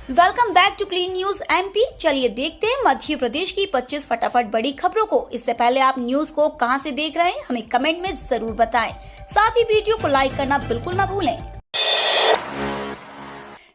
Welcome back to clean news MP. चलिए देखते हैं मध्य प्रदेश की 25 फटाफट बड़ी खबरों को। इससे पहले आप न्यूज को कहां से देख रहे हैं हमें कमेंट में जरूर बताएं। साथ ही वीडियो को लाइक करना बिल्कुल ना भूलें।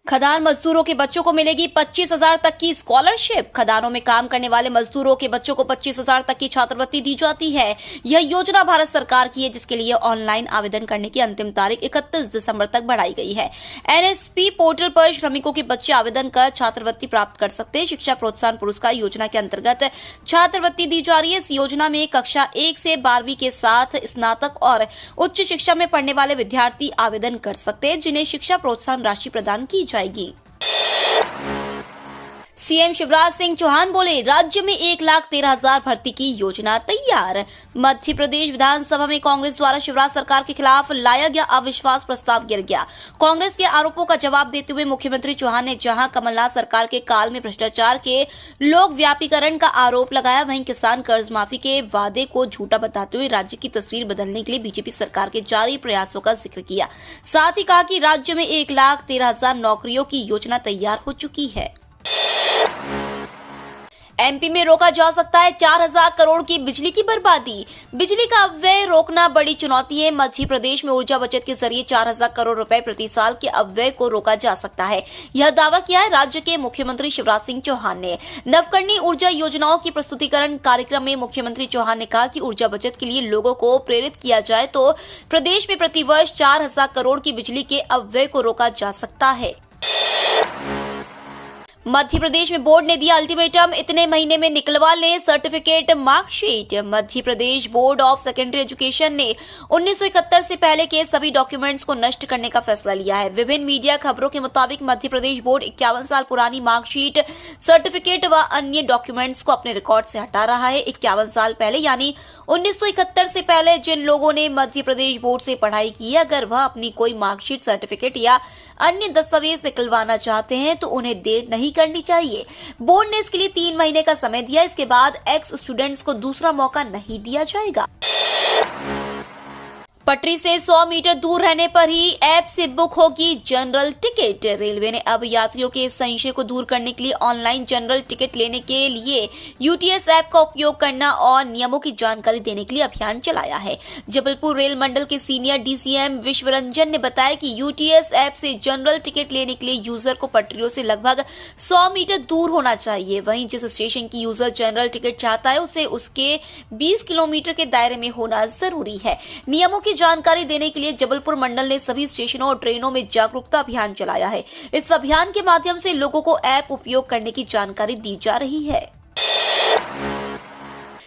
खदान मजदूरों के बच्चों को मिलेगी 25,000 तक की स्कॉलरशिप। खदानों में काम करने वाले मजदूरों के बच्चों को 25,000 तक की छात्रवृत्ति दी जाती है। यह योजना भारत सरकार की है, जिसके लिए ऑनलाइन आवेदन करने की अंतिम तारीख 31 दिसंबर तक बढ़ाई गई है। एनएसपी पोर्टल पर श्रमिकों के बच्चे आवेदन कर छात्रवृत्ति प्राप्त कर सकते हैं। शिक्षा प्रोत्साहन पुरस्कार योजना के अंतर्गत छात्रवृत्ति दी जा रही है। इस योजना में कक्षा 1 से 12वीं के साथ स्नातक और उच्च शिक्षा में पढ़ने वाले विद्यार्थी आवेदन कर सकते हैं, जिन्हें शिक्षा प्रोत्साहन राशि प्रदान की जाएगी। सीएम शिवराज सिंह चौहान बोले, राज्य में 1,13,000 भर्ती की योजना तैयार। मध्य प्रदेश विधानसभा में कांग्रेस द्वारा शिवराज सरकार के खिलाफ लाया गया अविश्वास प्रस्ताव गिर गया। कांग्रेस के आरोपों का जवाब देते हुए मुख्यमंत्री चौहान ने जहां कमलनाथ सरकार के काल में भ्रष्टाचार के लोक व्यापीकरण का आरोप लगाया, वहीं किसान कर्ज माफी के वादे को झूठा बताते हुए राज्य की तस्वीर बदलने के लिए बीजेपी सरकार के जारी प्रयासों का जिक्र किया। साथ ही कहा कि राज्य में 1,13,000 नौकरियों की योजना तैयार हो चुकी है। एमपी में रोका जा सकता है 4,000 करोड़ की बिजली की बर्बादी। बिजली का अपव्यय रोकना बड़ी चुनौती है। मध्य प्रदेश में ऊर्जा बचत के जरिए 4,000 करोड़ रुपए प्रति साल के अपव्यय को रोका जा सकता है। यह दावा किया है राज्य के मुख्यमंत्री शिवराज सिंह चौहान ने। नवकरणीय ऊर्जा योजनाओं की प्रस्तुतिकरण कार्यक्रम में मुख्यमंत्री चौहान ने कहा कि ऊर्जा बचत के लिए लोगों को प्रेरित किया जाए तो प्रदेश में प्रतिवर्ष 4,000 करोड़ की बिजली के अपव्यय को रोका जा सकता है। मध्य प्रदेश में बोर्ड ने दिया अल्टीमेटम, इतने महीने में निकलवा लें certificate marksheet. Madhya Pradesh board of secondary education ने 1971 से पहले के सभी डॉक्यूमेंट्स को नष्ट करने का फैसला लिया है। विभिन्न मीडिया खबरों के मुताबिक मध्य प्रदेश बोर्ड 51 साल पुरानी मार्कशीट, सर्टिफिकेट व अन्य डॉक्यूमेंट्स को अपने रिकॉर्ड से हटा रहा है। 51 साल पहले यानी 1971 से पहले जिन लोगों ने मध्य प्रदेश बोर्ड से पढ़ाई की है, अगर वह अपनी कोई मार्कशीट, सर्टिफिकेट या अन्य दस्तावेज निकलवाना चाहते हैं तो उन्हें देर नहीं करनी चाहिए। बोर्ड ने इसके लिए 3 महीने का समय दिया। इसके बाद एक्स स्टूडेंट्स को दूसरा मौका नहीं दिया जाएगा। पटरी से 100 मीटर दूर रहने पर ही ऐप से बुक होगी जनरल टिकट। रेलवे ने अब यात्रियों के संशय को दूर करने के लिए ऑनलाइन जनरल टिकट लेने के लिए यूटीएस ऐप का उपयोग करना और नियमों की जानकारी देने के लिए अभियान चलाया है। जबलपुर रेल मंडल के सीनियर डीसीएम विश्वरंजन ने बताया कि यूटीएस ऐप से जनरल टिकट लेने के लिए यूजर को पटरियों से लगभग 100 मीटर दूर होना चाहिए। वहीं जिस स्टेशन की यूजर जनरल टिकट चाहता है उसे उसके 20 किलोमीटर के दायरे में होना जरूरी है। नियमों की जानकारी देने के लिए जबलपुर मंडल ने सभी स्टेशनों और ट्रेनों में जागरूकता अभियान चलाया है। इस अभियान के माध्यम से लोगों को ऐप उपयोग करने की जानकारी दी जा रही है।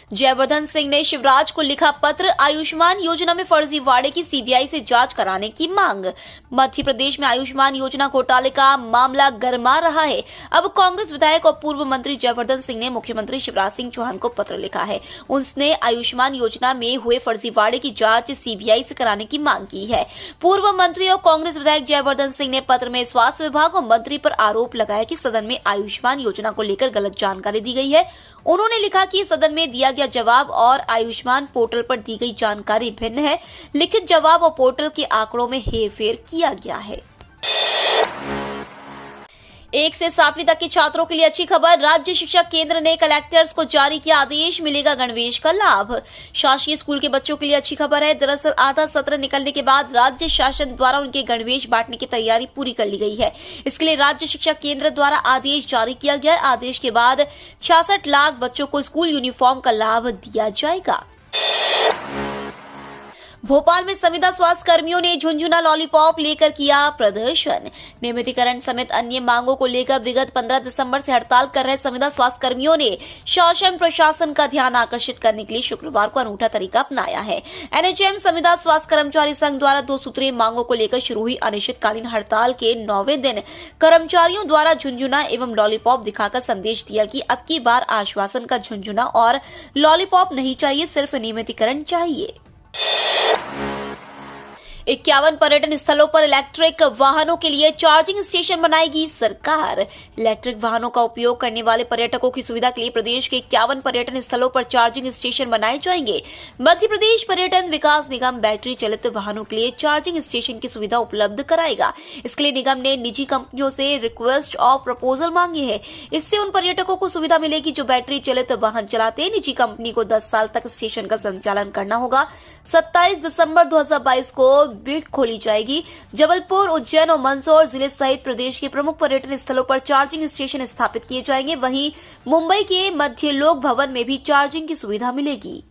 जयवर्धन सिंह ने शिवराज को लिखा पत्र, आयुष्मान योजना में फर्जीवाड़े की सीबीआई से जांच कराने की मांग। मध्य प्रदेश में आयुष्मान योजना घोटाले का मामला गरमा रहा है। अब कांग्रेस विधायक और पूर्व मंत्री जयवर्धन सिंह ने मुख्यमंत्री शिवराज सिंह चौहान को पत्र लिखा है। उसने आयुष्मान योजना में हुए फर्जीवाड़े की जांच सीबीआई से कराने की मांग की है। पूर्व मंत्री और कांग्रेस विधायक जयवर्धन सिंह ने पत्र में स्वास्थ्य विभाग और मंत्री पर आरोप लगाया कि सदन में आयुष्मान योजना को लेकर गलत जानकारी दी गई है। उन्होंने लिखा कि सदन में दिया गया जवाब और आयुष्मान पोर्टल पर दी गई जानकारी भिन्न है। लिखित जवाब और पोर्टल के आंकड़ों में हेरफेर किया गया है। 1 से 7वीं तक के छात्रों के लिए अच्छी खबर। राज्य शिक्षा केंद्र ने कलेक्टर्स को जारी किया आदेश, मिलेगा गणवेश का लाभ। शासकीय स्कूल के बच्चों के लिए अच्छी खबर है। दरअसल आधा सत्र निकलने के बाद राज्य शासन द्वारा उनके गणवेश बांटने की तैयारी पूरी कर ली गई है। इसके लिए राज्य शिक्षा केंद्र द्वारा आदेश जारी किया गया है। आदेश के बाद 66 लाख बच्चों को स्कूल यूनिफॉर्म का लाभ दिया जाएगा। भोपाल में संविदा स्वास्थ्य कर्मियों ने झुनझुना लॉलीपॉप लेकर किया प्रदर्शन। नियमितीकरण समेत अन्य मांगों को लेकर विगत 15 दिसंबर से हड़ताल कर रहे संविदा स्वास्थ्य कर्मियों ने शासन प्रशासन का ध्यान आकर्षित करने के लिए शुक्रवार को अनूठा तरीका अपनाया है। एनएचएम संविदा स्वास्थ्य कर्मचारी संघ द्वारा 2 सूत्रीय मांगों को लेकर शुरू हुई अनिश्चितकालीन हड़ताल के 9वें दिन कर्मचारियों द्वारा झुनझुना एवं लॉलीपॉप दिखाकर संदेश दिया कि अब की बार आश्वासन का झुनझुना और लॉलीपॉप नहीं चाहिए, सिर्फ नियमितीकरण चाहिए। 51 पर्यटन स्थलों पर इलेक्ट्रिक वाहनों के लिए चार्जिंग स्टेशन बनाएगी सरकार। इलेक्ट्रिक वाहनों का उपयोग करने वाले पर्यटकों की सुविधा के लिए प्रदेश के 51 पर्यटन स्थलों पर चार्जिंग स्टेशन बनाए जाएंगे। मध्य प्रदेश पर्यटन विकास निगम बैटरी चालित वाहनों के लिए चार्जिंग स्टेशन की सुविधा उपलब्ध कराएगा। इसके लिए निगम ने निजी कंपनियों से रिक्वेस्ट ऑफ प्रपोजल मांगे हैं। इससे उन पर्यटकों को सुविधा मिलेगी जो बैटरी चालित वाहन चलाते हैं। निजी कंपनी को 10 साल तक स्टेशन का संचालन करना होगा। 27 दिसंबर 2022 को बिड खोली जाएगी। जबलपुर, उज्जैन और मंदसौर जिले सहित प्रदेश के प्रमुख पर्यटन स्थलों पर चार्जिंग स्टेशन स्थापित किए जाएंगे। वहीं मुंबई के मध्य लोक भवन में भी चार्जिंग की सुविधा मिलेगी।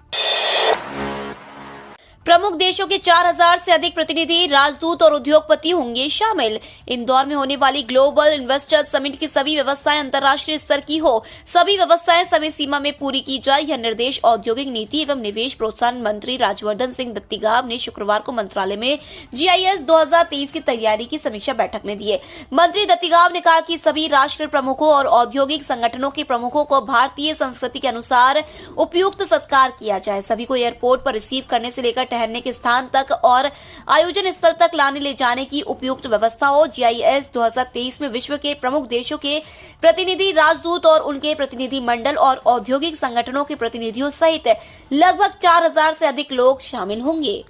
प्रमुख देशों के 4000 से अधिक प्रतिनिधि, राजदूत और उद्योगपति होंगे शामिल। इंदौर में होने वाली ग्लोबल इन्वेस्टर्स समिट की सभी व्यवस्थाएं अंतर्राष्ट्रीय स्तर की हो, सभी व्यवस्थाएं समय सीमा में पूरी की जाए, यह निर्देश औद्योगिक नीति एवं निवेश प्रोत्साहन मंत्री राज्यवर्धन सिंह दत्तीगाव ने शुक्रवार को मंत्रालय में GIS 2023 की तैयारी की समीक्षा बैठक में दिए। मंत्री दत्तीगाव ने कहा कि सभी राष्ट्र प्रमुखों और औद्योगिक संगठनों के प्रमुखों को भारतीय संस्कृति के अनुसार उपयुक्त सत्कार किया जाए। सभी को एयरपोर्ट पर रिसीव करने से लेकर ठहरने के स्थान तक और आयोजन स्थल तक लाने ले जाने की उपयुक्त व्यवस्था हो। GIS 2023 में विश्व के प्रमुख देशों के प्रतिनिधि, राजदूत और उनके प्रतिनिधि मंडल और औद्योगिक संगठनों के प्रतिनिधियों सहित लगभग 4000 से अधिक लोग शामिल होंगे।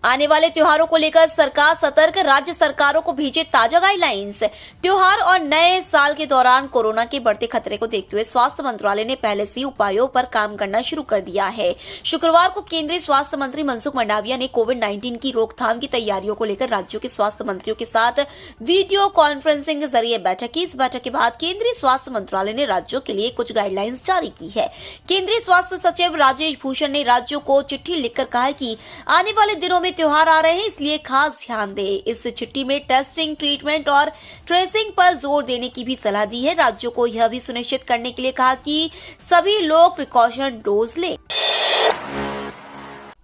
आने वाले त्योहारों को लेकर सरकार सतर्क, राज्य सरकारों को भेजे ताजा गाइडलाइंस। त्योहार और नए साल के दौरान कोरोना के बढ़ते खतरे को देखते हुए स्वास्थ्य मंत्रालय ने पहले से उपायों पर काम करना शुरू कर दिया है। शुक्रवार को केंद्रीय स्वास्थ्य मंत्री मनसुख मंडाविया ने कोविड-19 की रोकथाम की तैयारियों को लेकर राज्यों के स्वास्थ्य मंत्रियों के साथ वीडियो कॉन्फ्रेंसिंग के जरिए बैठक की। इस बैठक के बाद केंद्रीय स्वास्थ्य मंत्रालय ने राज्यों के लिए कुछ गाइडलाइंस जारी की है। केंद्रीय स्वास्थ्य सचिव राजेश भूषण ने राज्यों को चिट्ठी लिखकर कहा है कि आने वाले दिनों में त्योहार आ रहे हैं, इसलिए खास ध्यान दें। इस चिट्ठी में टेस्टिंग, ट्रीटमेंट और ट्रेसिंग पर जोर देने की भी सलाह दी है। राज्यों को यह भी सुनिश्चित करने के लिए कहा कि सभी लोग प्रिकॉशन डोज लें।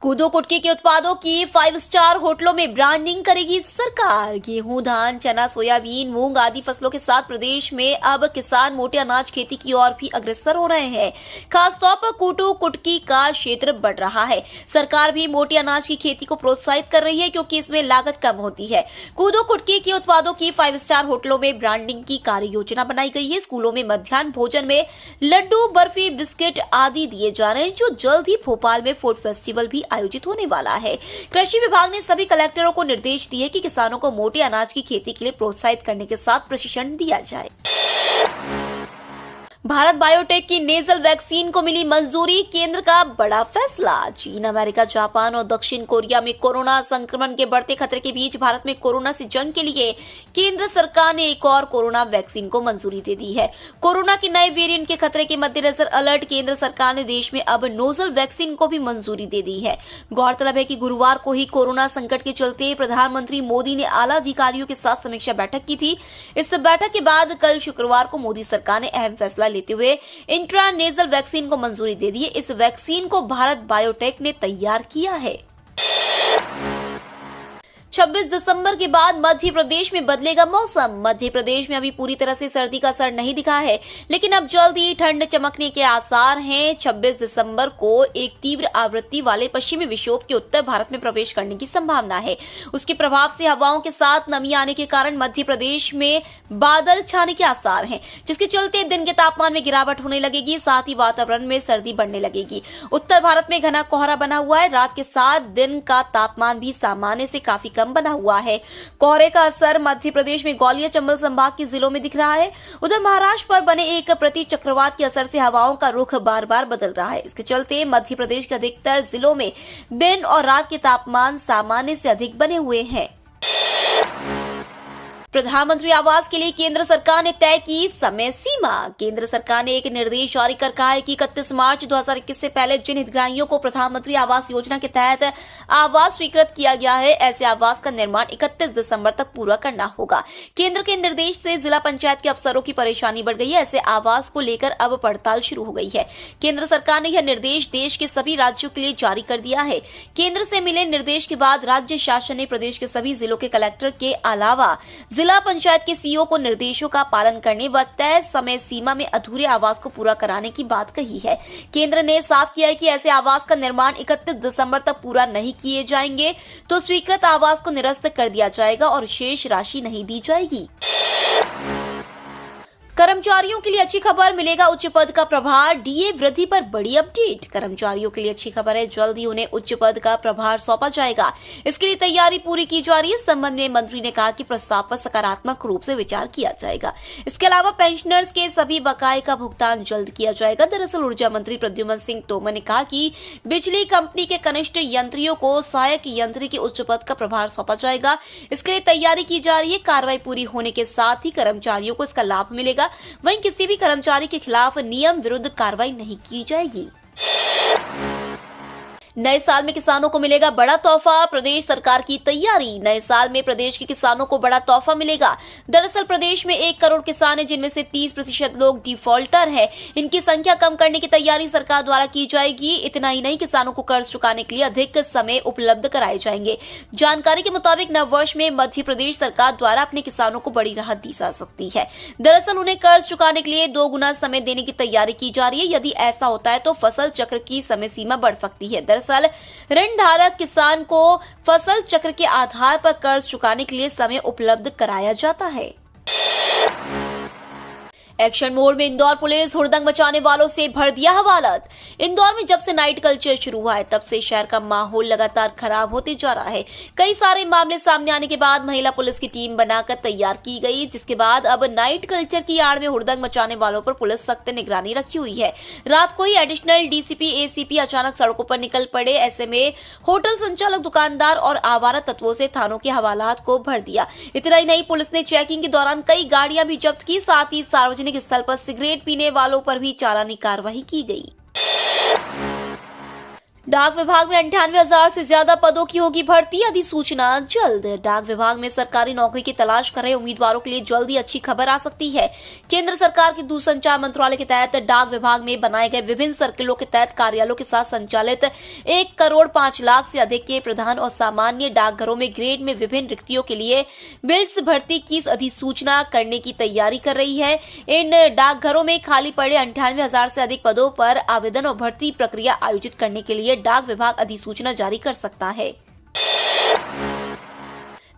कूदो कुटकी के उत्पादों की 5 स्टार होटलों में ब्रांडिंग करेगी सरकार। गेहूं, धान, चना, सोयाबीन, मूंग आदि फसलों के साथ प्रदेश में अब किसान मोटे अनाज खेती की ओर भी अग्रसर हो रहे हैं। खासतौर पर कूटो कुटकी का क्षेत्र बढ़ रहा है। सरकार भी मोटे अनाज की खेती को प्रोत्साहित कर रही है क्योंकि इसमें लागत कम होती है। कूदो कुटकी के उत्पादों की 5 स्टार होटलों में ब्रांडिंग की कार्य योजना बनाई गई है। स्कूलों में मध्याह्न भोजन में लड्डू, बर्फी, बिस्किट आदि दिए जा रहे हैं, जो जल्द ही भोपाल में फूड फेस्टिवल भी आयोजित होने वाला है। कृषि विभाग ने सभी कलेक्टरों को निर्देश दिए कि किसानों को मोटे अनाज की खेती के लिए प्रोत्साहित करने के साथ प्रशिक्षण दिया जाए। भारत बायोटेक की नेजल वैक्सीन को मिली मंजूरी, केंद्र का बड़ा फैसला। चीन, अमेरिका, जापान और दक्षिण कोरिया में कोरोना संक्रमण के बढ़ते खतरे के बीच भारत में कोरोना से जंग के लिए केंद्र सरकार ने एक और कोरोना वैक्सीन को मंजूरी दे दी है। कोरोना के नए वेरिएंट के खतरे के मद्देनजर अलर्ट केंद्र सरकार ने देश में अब नोजल वैक्सीन को भी मंजूरी दे दी है। गौरतलब है कि गुरुवार को ही कोरोना संकट के चलते प्रधानमंत्री मोदी ने आला अधिकारियों के साथ समीक्षा बैठक की थी। इस बैठक के बाद कल शुक्रवार को मोदी सरकार ने अहम फैसला लेते हुए इंट्रानेजल वैक्सीन को मंजूरी दे दी है। इस वैक्सीन को भारत बायोटेक ने तैयार किया है। 26 दिसंबर के बाद मध्य प्रदेश में बदलेगा मौसम। मध्य प्रदेश में अभी पूरी तरह से सर्दी का असर नहीं दिखा है, लेकिन अब जल्द ही ठंड चमकने के आसार हैं। 26 दिसंबर को एक तीव्र आवृत्ति वाले पश्चिमी विक्षोभ के उत्तर भारत में प्रवेश करने की संभावना है। उसके प्रभाव से हवाओं के साथ नमी आने के कारण मध्य प्रदेश में बादल छाने के आसार हैं, जिसके चलते दिन के तापमान में गिरावट होने लगेगी, साथ ही वातावरण में सर्दी बढ़ने लगेगी। उत्तर भारत में घना कोहरा बना हुआ है। रात के साथ दिन का तापमान भी सामान्य से काफी कम बना हुआ है। कोहरे का असर मध्य प्रदेश में ग्वालियर, चंबल संभाग के जिलों में दिख रहा है। उधर महाराष्ट्र पर बने एक प्रति चक्रवात के असर से हवाओं का रुख बार बार बदल रहा है। इसके चलते मध्य प्रदेश के अधिकतर जिलों में दिन और रात के तापमान सामान्य से अधिक बने हुए हैं। प्रधानमंत्री आवास के लिए केंद्र सरकार ने तय की समय सीमा। केंद्र सरकार ने एक निर्देश जारी कर कहा है कि 31 मार्च 2021 से पहले जिन हितग्राहियों को प्रधानमंत्री आवास योजना के तहत आवास स्वीकृत किया गया है, ऐसे आवास का निर्माण 31 दिसंबर तक पूरा करना होगा। केंद्र के निर्देश से जिला पंचायत के अफसरों की परेशानी बढ़ गई है। ऐसे आवास को लेकर अब पड़ताल शुरू हो गई है। केंद्र सरकार ने यह निर्देश देश के सभी राज्यों के लिए जारी कर दिया है। केंद्र से मिले निर्देश के बाद राज्य शासन ने प्रदेश के सभी जिलों के कलेक्टर के अलावा जिला पंचायत के सीईओ को निर्देशों का पालन करने व तय समय सीमा में अधूरे आवास को पूरा कराने की बात कही है। केंद्र ने साफ किया है कि ऐसे आवास का निर्माण 31 दिसंबर तक पूरा नहीं किए जाएंगे तो स्वीकृत आवास को निरस्त कर दिया जाएगा और शेष राशि नहीं दी जाएगी। कर्मचारियों के लिए अच्छी खबर, मिलेगा उच्च पद का प्रभार, डीए वृद्धि पर बड़ी अपडेट। कर्मचारियों के लिए अच्छी खबर है, जल्द ही उन्हें उच्च पद का प्रभार सौंपा जाएगा। इसके लिए तैयारी पूरी की जा रही है। इस संबंध में मंत्री ने कहा कि प्रस्ताव पर सकारात्मक रूप से विचार किया जाएगा। इसके अलावा पेंशनर्स के सभी बकाये का भुगतान जल्द किया जाएगा। दरअसल ऊर्जा मंत्री प्रद्युम्न सिंह तोमर ने कहा कि बिजली कंपनी के कनिष्ठ यंत्रियों को सहायक यंत्री के उच्च पद का प्रभार सौंपा जाएगा। इसके लिए तैयारी की जा रही है। कार्रवाई पूरी होने के साथ ही कर्मचारियों को इसका लाभ मिलेगा। वहीं किसी भी कर्मचारी के खिलाफ नियम विरुद्ध कार्रवाई नहीं की जाएगी। नए साल में किसानों को मिलेगा बड़ा तोहफा, प्रदेश सरकार की तैयारी। नए साल में प्रदेश के किसानों को बड़ा तोहफा मिलेगा। दरअसल प्रदेश में 1 करोड़ किसान हैं, जिनमें से 30% लोग डिफॉल्टर हैं। इनकी संख्या कम करने की तैयारी सरकार द्वारा की जाएगी। इतना ही नहीं, किसानों को कर्ज चुकाने के लिए अधिक समय उपलब्ध कराए जाएंगे। जानकारी के मुताबिक नववर्ष में मध्य प्रदेश सरकार द्वारा अपने किसानों को बड़ी राहत दी जा सकती है। दरअसल उन्हें कर्ज चुकाने के लिए 2 गुना समय देने की तैयारी की जा रही है। यदि ऐसा होता है तो फसल चक्र की समय सीमा बढ़ सकती है। दरअसल ऋण धारक किसान को फसल चक्र के आधार पर कर्ज चुकाने के लिए समय उपलब्ध कराया जाता है। एक्शन मोड में इंदौर पुलिस, हुड़दंग मचाने वालों से भर दिया हवालात। इंदौर में जब से नाइट कल्चर शुरू हुआ है तब से शहर का माहौल लगातार खराब होते जा रहा है। कई सारे मामले सामने आने के बाद महिला पुलिस की टीम बनाकर तैयार की गई, जिसके बाद अब नाइट कल्चर की आड़ में हुड़दंग मचाने वालों पर पुलिस सख्त निगरानी रखी हुई है। रात को ही एडिशनल डीसीपी एसीपी अचानक सड़कों पर निकल पड़े। ऐसे में होटल संचालक, दुकानदार और आवारा तत्वों से थानों के हवालात को भर दिया। इतना ही नहीं, पुलिस ने चेकिंग के दौरान कई गाड़ियां भी जब्त की। साथ ही सार्वजनिक स्थल पर सिगरेट पीने वालों पर भी चालानी कार्रवाई की गई। डाक विभाग में 98,000 से ज्यादा पदों की होगी भर्ती, अधिसूचना जल्द। डाक विभाग में सरकारी नौकरी की तलाश कर रहे उम्मीदवारों के लिए जल्द ही अच्छी खबर आ सकती है। केंद्र सरकार के दूरसंचार मंत्रालय के तहत डाक विभाग में बनाए गए विभिन्न सर्किलों के तहत कार्यालयों के साथ संचालित 1 करोड़ 5 लाख से अधिक के प्रधान और सामान्य डाकघरों में ग्रेड में विभिन्न रिक्तियों के लिए बिल्स भर्ती की अधिसूचना करने की तैयारी कर रही है। इन डाकघरों में खाली पड़े 98,000 से अधिक पदों पर आवेदन और भर्ती प्रक्रिया आयोजित करने के लिए डाक विभाग अधिसूचना जारी कर सकता है।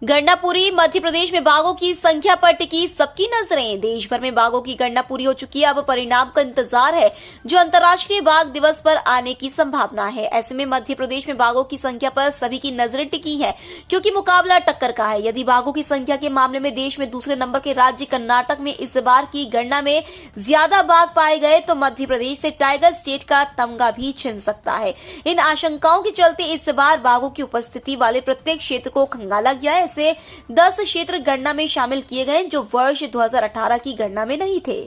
गणना पूरी, मध्य प्रदेश में बाघों की संख्या पर टिकी सबकी नजरें। देश भर में बाघों की गणना पूरी हो चुकी है। अब परिणाम का इंतजार है, जो अंतर्राष्ट्रीय बाघ दिवस पर आने की संभावना है। ऐसे में मध्य प्रदेश में बाघों की संख्या पर सभी की नजरें टिकी है, क्योंकि मुकाबला टक्कर का है। यदि बाघों की संख्या के मामले में देश में दूसरे नंबर के राज्य कर्नाटक में इस बार की गणना में ज्यादा बाघ पाए गए तो मध्य प्रदेश से टाइगर स्टेट का तमगा भी छिन सकता है। इन आशंकाओं के चलते इस बार बाघों की उपस्थिति वाले प्रत्येक क्षेत्र को खंगाला गया है। से 10 क्षेत्र गणना में शामिल किए गए जो वर्ष 2018 की गणना में नहीं थे।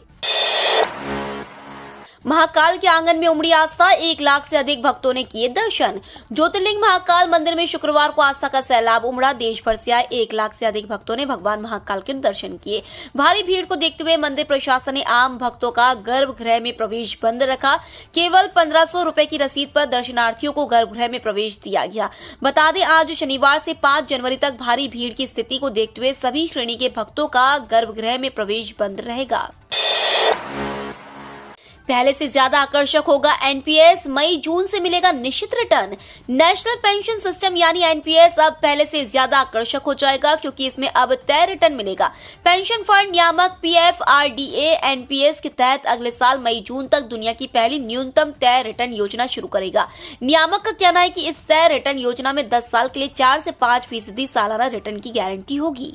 महाकाल के आंगन में उमड़ी आस्था, 1 लाख से अधिक भक्तों ने किए दर्शन। ज्योतिर्लिंग महाकाल मंदिर में शुक्रवार को आस्था का सैलाब उमड़ा। देश भर से आए 1 लाख से अधिक भक्तों ने भगवान महाकाल के दर्शन किए। भारी भीड़ को देखते हुए मंदिर प्रशासन ने आम भक्तों का गर्भगृह में प्रवेश बंद रखा। केवल 1500 रुपए की रसीद पर दर्शनार्थियों को गर्भगृह में प्रवेश दिया गया। बता दें, आज शनिवार से 5 जनवरी तक भारी भीड़ की स्थिति को देखते हुए सभी श्रेणी के भक्तों का गर्भगृह में प्रवेश बंद रहेगा। पहले से ज्यादा आकर्षक होगा एनपीएस, मई जून से मिलेगा निश्चित रिटर्न। नेशनल पेंशन सिस्टम यानी एनपीएस अब पहले से ज्यादा आकर्षक हो जाएगा, क्योंकि इसमें अब तय रिटर्न मिलेगा। पेंशन फंड नियामक पीएफआरडीए एनपीएस के तहत अगले साल मई जून तक दुनिया की पहली न्यूनतम तय रिटर्न योजना शुरू करेगा। नियामक का कहना है कि इस तय रिटर्न योजना में 10 साल के लिए 4 से 5% सालाना रिटर्न की गारंटी होगी।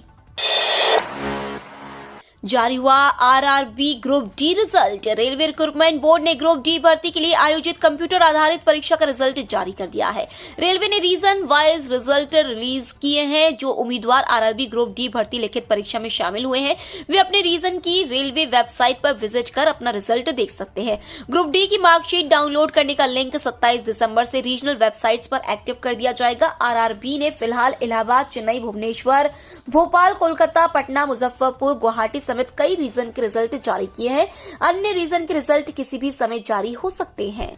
जारी हुआ RRB group D result. Railway recruitment board ने ग्रुप डी भर्ती के लिए आयोजित कंप्यूटर आधारित परीक्षा का रिजल्ट जारी कर दिया है। रेलवे ने रीजन वाइज रिजल्ट रिलीज किए हैं। जो उम्मीदवार आरआरबी ग्रुप डी भर्ती लिखित परीक्षा में शामिल हुए हैं, वे अपने रीजन की रेलवे वेबसाइट पर विजिट कर अपना रिजल्ट देख सकते हैं। ग्रुप डी की मार्कशीट डाउनलोड करने का लिंक 27 दिसंबर से रीजनल वेबसाइट्स पर एक्टिव कर दिया जाएगा। आरआरबी ने फिलहाल इलाहाबाद, चेन्नई, भुवनेश्वर, भोपाल, कोलकाता, पटना, मुजफ्फरपुर, गुवाहाटी समेत कई रीजन के रिजल्ट जारी किए हैं। अन्य रीजन के रिजल्ट किसी भी समय जारी हो सकते हैं।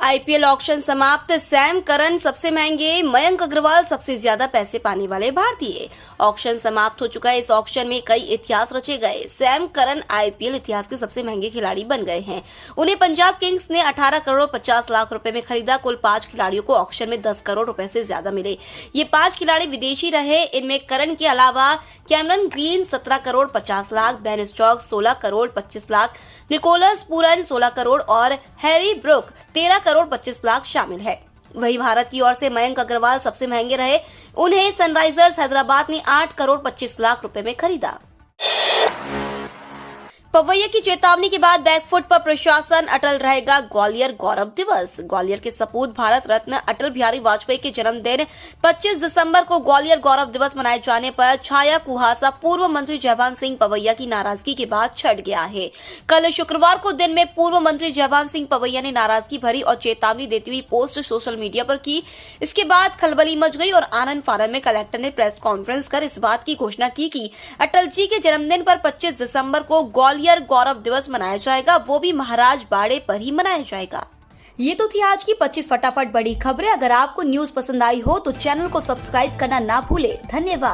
आईपीएल ऑक्शन समाप्त। सैम करन सबसे महंगे, मयंक अग्रवाल सबसे ज्यादा पैसे पाने वाले भारतीय। ऑक्शन समाप्त हो चुका है। इस ऑक्शन में कई इतिहास रचे गए। सैम करन आईपीएल इतिहास के सबसे महंगे खिलाड़ी बन गए हैं। उन्हें पंजाब किंग्स ने 18 करोड़ 50 लाख रुपए में खरीदा। कुल 5 खिलाड़ियों को ऑक्शन में 10 करोड़ रुपए से ज्यादा मिले। ये 5 खिलाड़ी विदेशी रहे। इनमें करन के अलावा Cameron Green 17 crore 50 lakh, Ben Stokes 16 crore 25 lakh, Nicholas Pooran 16 crore और हैरी ब्रुक 13 करोड़ 25 लाख शामिल है। वहीं भारत की ओर से मयंक अग्रवाल सबसे महंगे रहे। उन्हें सनराइजर्स हैदराबाद ने 8 करोड़ 25 लाख रुपए में खरीदा। पवैया की चेतावनी के बाद बैकफुट पर प्रशासन, अटल रहेगा ग्वालियर गौरव दिवस। ग्वालियर के सपूत भारत रत्न अटल बिहारी वाजपेयी के जन्मदिन 25 दिसंबर को ग्वालियर गौरव दिवस मनाए जाने पर छाया कुहासा पूर्व मंत्री जयभान सिंह पवैया की नाराजगी के बाद छट गया है। कल शुक्रवार को दिन में पूर्व मंत्री जयभान सिंह पवैया ने नाराजगी भरी और चेतावनी देती हुई पोस्ट सोशल मीडिया पर की। इसके बाद खलबली मच गई और आनंद फानन में कलेक्टर ने प्रेस कॉन्फ्रेंस कर इस बात की घोषणा की कि अटल जी के जन्मदिन पर 25 दिसंबर को ग्वालियर गौरव दिवस मनाया जाएगा, वो भी महाराज बाड़े पर ही मनाया जाएगा। ये तो थी आज की 25 फटाफट बड़ी खबरें। अगर आपको न्यूज पसंद आई हो तो चैनल को सब्सक्राइब करना ना भूले। धन्यवाद।